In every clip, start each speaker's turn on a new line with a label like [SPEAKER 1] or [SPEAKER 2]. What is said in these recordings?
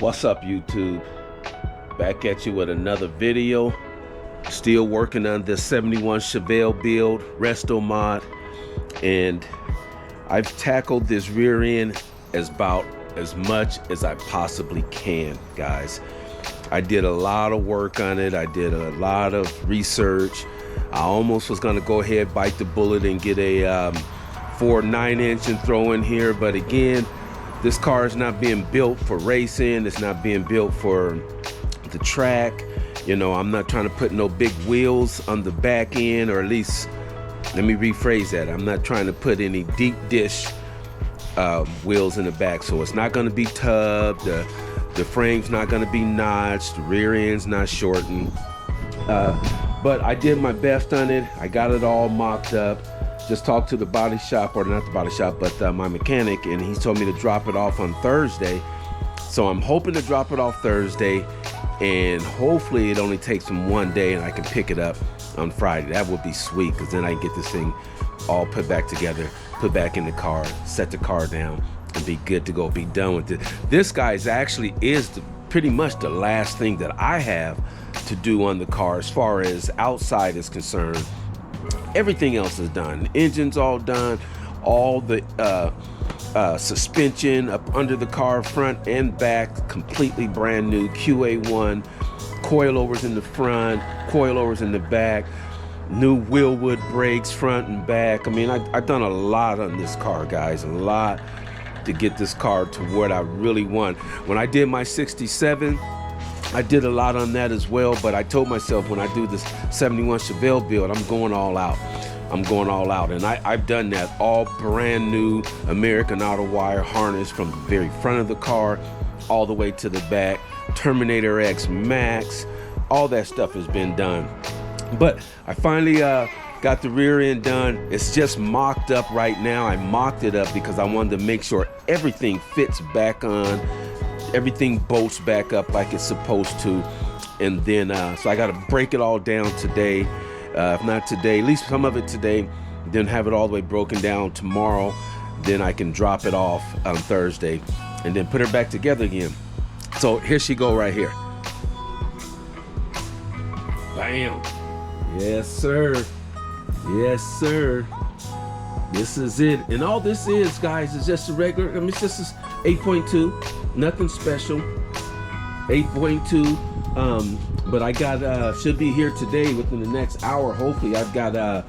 [SPEAKER 1] What's up, YouTube? Back at you with another video. Still working on this 71 Chevelle build, resto mod, and I've tackled this rear end about as much as I possibly can, guys. I did a lot of work on it. I did a lot of research. I almost was gonna go ahead, bite the bullet, and get a Ford 9-inch and throw in here, but again, this car is not being built for racing. It's not being built for the track. You know, I'm not trying to put no big wheels on the back end, or at least, let me rephrase that. I'm not trying to put any deep dish wheels in the back. So it's not gonna be tubbed. The frame's not gonna be notched. The rear end's not shortened. But I did my best on it. I got it all mocked up. Just talked to the body shop, or not the body shop, but my mechanic, and he told me to drop it off on Thursday. So I'm hoping to drop it off Thursday, and hopefully it only takes them one day and I can pick it up on Friday. That would be sweet, because then I can get this thing all put back together, put back in the car, set the car down, and be good to go, be done with it. This, guys, actually is pretty much the last thing that I have to do on the car as far as outside is concerned. Everything else is done. The engine's all done. All the suspension up under the car, front and back, completely brand new. QA1, coilovers in the front, coilovers in the back, new wilwood brakes front and back. I mean, I've done a lot on this car, guys. A lot to get this car to what I really want. When I did my 67, I did a lot on that as well, but I told myself when I do this 71 Chevelle build, I'm going all out. I'm going all out, and I've done that. All brand new American Auto Wire harness from the very front of the car all the way to the back. Terminator X Max, all that stuff has been done. But I finally got the rear end done. It's just mocked up right now. I mocked it up because I wanted to make sure everything fits back on. Everything bolts back up like it's supposed to, and then so I got to break it all down today, if not today, at least some of it today, then have it all the way broken down tomorrow. Then I can drop it off on Thursday and then put her back together again. So here she go right here. Bam. Yes, sir. Yes, sir. This is it. And all this is, guys, is just a regular, I mean, it's just 8.2. Nothing special. 8.2. But I got should be here today within the next hour. Hopefully, I've got a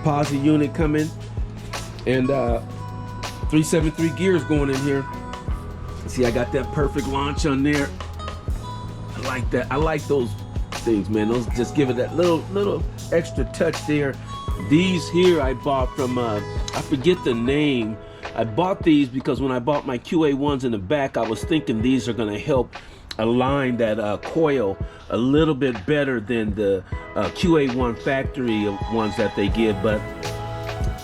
[SPEAKER 1] posi unit coming and 373 gears going in here. See, I got that perfect launch on there. I like that. I like those things, man. Those just give it that little extra touch there. These here I bought from I forget the name. I bought these because when I bought my QA1s in the back, I was thinking these are going to help align that coil a little bit better than the QA1 factory ones that they give. But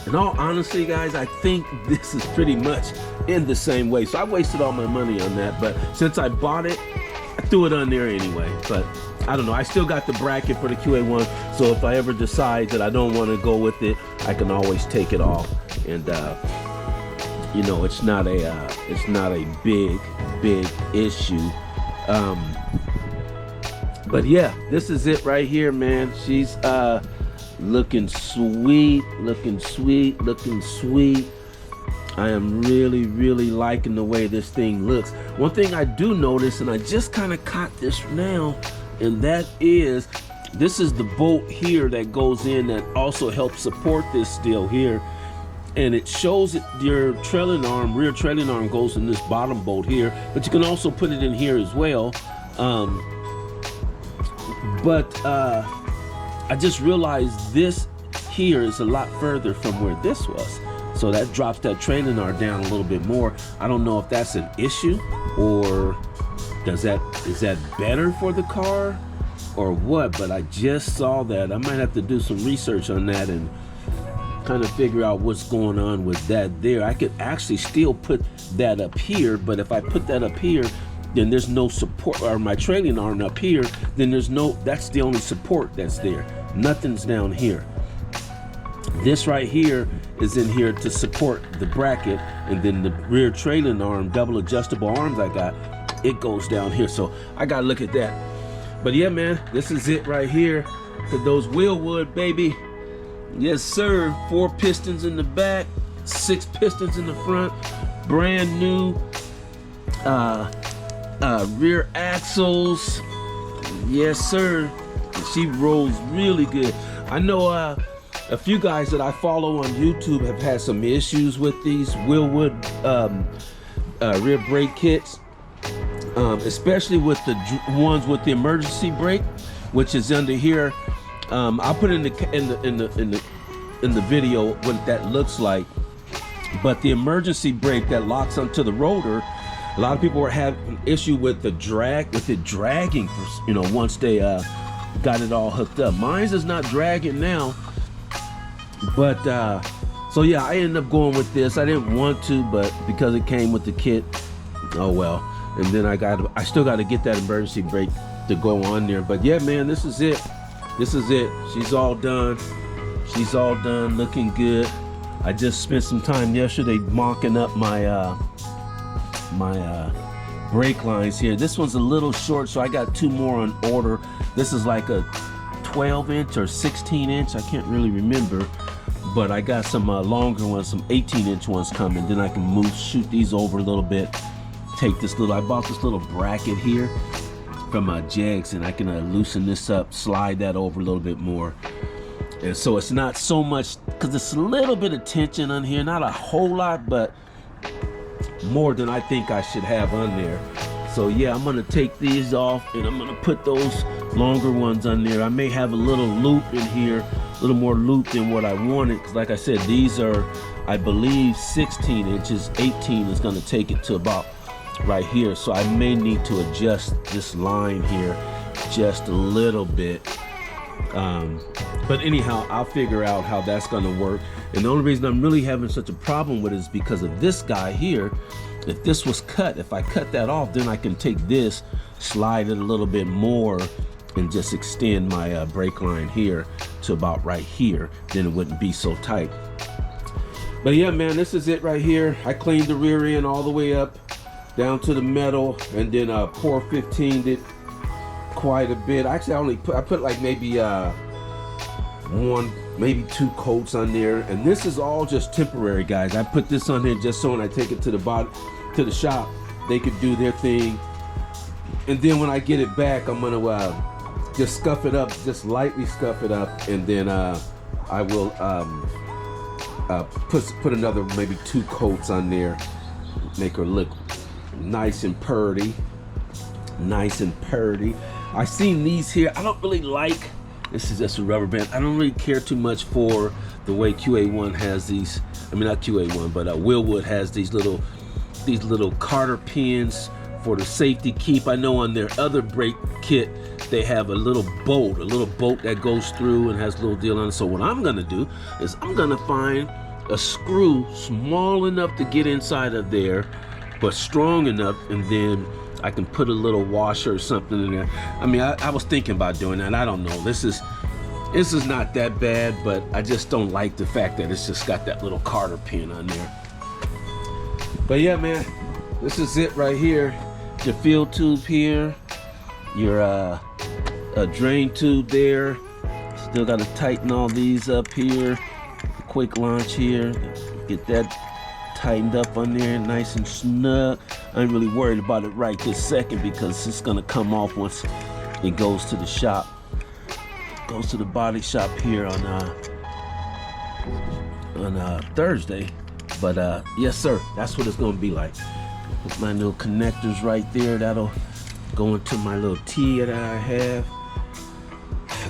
[SPEAKER 1] in all honesty, guys, I think this is pretty much in the same way. So I wasted all my money on that. But since I bought it, I threw it on there anyway. But I don't know. I still got the bracket for the QA1. So if I ever decide that I don't want to go with it, I can always take it off. And you know, it's not a big issue. But yeah, this is it right here, man. She's looking sweet, looking sweet, looking sweet. I am really liking the way this thing looks. One thing I do notice, and I just kind of caught this now, and that is, this is the bolt here that goes in that also helps support this steel here. And it shows that your trailing arm, rear trailing arm, goes in this bottom bolt here, but you can also put it in here as well. I just realized this here is a lot further from where this was. So that drops that trailing arm down a little bit more. I don't know if that's an issue, or is that better for the car or what, but I just saw that. I might have to do some research on that and kind of figure out what's going on with that there. I could actually still put that up here, but if I put that up here, then there's no support, or my trailing arm up here, then that's the only support that's there. Nothing's down here. This right here is in here to support the bracket, and then the rear trailing arm, double adjustable arms I got, it goes down here. So I gotta look at that. But yeah, man, this is it right here. To those Wilwood, baby. Yes, sir. 4 pistons in the back, 6 pistons in the front, brand new rear axles. Yes, sir. She rolls really good. I know a few guys that I follow on YouTube have had some issues with these Wilwood rear brake kits, especially with the ones with the emergency brake, which is under here. I'll put in the video what that looks like. But the emergency brake that locks onto the rotor, a lot of people were having an issue with the drag, with it dragging, you know, once they got it all hooked up. Mine's is not dragging now, but so yeah, I ended up going with this. I didn't want to, but because it came with the kit, oh well. And then I still got to get that emergency brake to go on there. But yeah, man, this is it. This is it. She's all done. She's all done, looking good. I just spent some time yesterday mocking up my brake lines here. This one's a little short, so I got 2 more on order. This is like a 12-inch or 16-inch. I can't really remember, but I got some longer ones, some 18-inch ones coming. Then I can shoot these over a little bit. Take this little, I bought this little bracket here from Jegs, and I can loosen this up, slide that over a little bit more. And so it's not so much, because it's a little bit of tension on here, not a whole lot, but more than I think I should have on there. So yeah, I'm gonna take these off and I'm gonna put those longer ones on there. I may have a little loop in here, a little more loop than what I wanted, because like I said, these are, I believe, 16 inches. 18 is gonna take it to about right here. So I may need to adjust this line here just a little bit. But anyhow, I'll figure out how that's gonna work. And the only reason I'm really having such a problem with it is because of this guy here. If this was cut, if I cut that off, then I can take this, slide it a little bit more, and just extend my brake line here to about right here. Then it wouldn't be so tight. But yeah, man, this is it right here. I cleaned the rear end all the way up down to the metal, and then pour 15'd it quite a bit. Actually, I put like maybe 1, maybe 2 coats on there, and this is all just temporary, guys. I put this on there just so when I take it to the shop, they could do their thing. And then when I get it back, I'm gonna just scuff it up, just lightly scuff it up, and then I will put another maybe 2 coats on there, make her look nice and purty. Nice and purty. I seen these here. I don't really like, this is just a rubber band. I don't really care too much for the way QA1 has these. I mean, not QA1, but Wilwood has these little Carter pins for the safety keep. I know on their other brake kit they have a little bolt that goes through and has a little deal on it. So what I'm gonna do is I'm gonna find a screw small enough to get inside of there, but strong enough, and then I can put a little washer or something in there. I mean, I was thinking about doing that. I don't know. This is not that bad, but I just don't like the fact that it's just got that little Carter pin on there. But yeah, man, this is it right here. Your fill tube here, your drain tube there. Still got to tighten all these up here. Quick launch here. Get that tightened up on there, nice and snug. I ain't really worried about it right this second because it's gonna come off once it goes to the shop. Goes to the body shop here on Thursday. But yes, sir, that's what it's gonna be like. With my little connectors right there, that'll go into my little T that I have.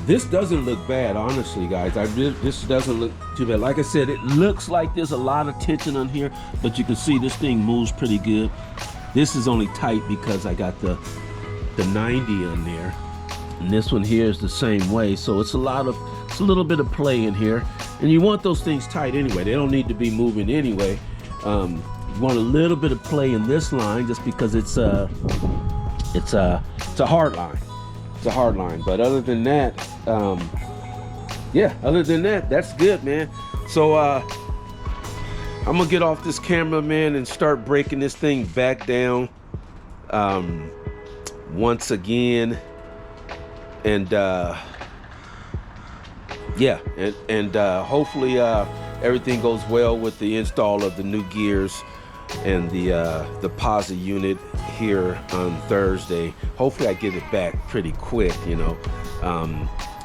[SPEAKER 1] This doesn't look bad, honestly, guys. This doesn't look too bad. Like I said, it looks like there's a lot of tension on here, but you can see this thing moves pretty good. This is only tight because I got the 90 on there, and this one here is the same way. So it's a little bit of play in here, and you want those things tight anyway. They don't need to be moving anyway. You want a little bit of play in this line just because it's a hard line. It's a hard line, but other than that, that's good, man. So I'm gonna get off this camera, man, and start breaking this thing back down. once again. And yeah, and hopefully everything goes well with the install of the new gears and the posi unit here on Thursday. Hopefully I get it back pretty quick, you know.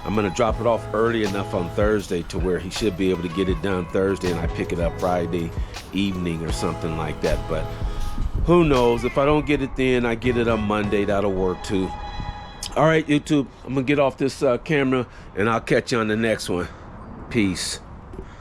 [SPEAKER 1] I'm gonna drop it off early enough on Thursday to where he should be able to get it done Thursday, and I pick it up Friday evening or something like that. But who knows? If I don't get it then, I get it on Monday. That'll work too. All right, YouTube, I'm gonna get off this camera, and I'll catch you on the next one. Peace.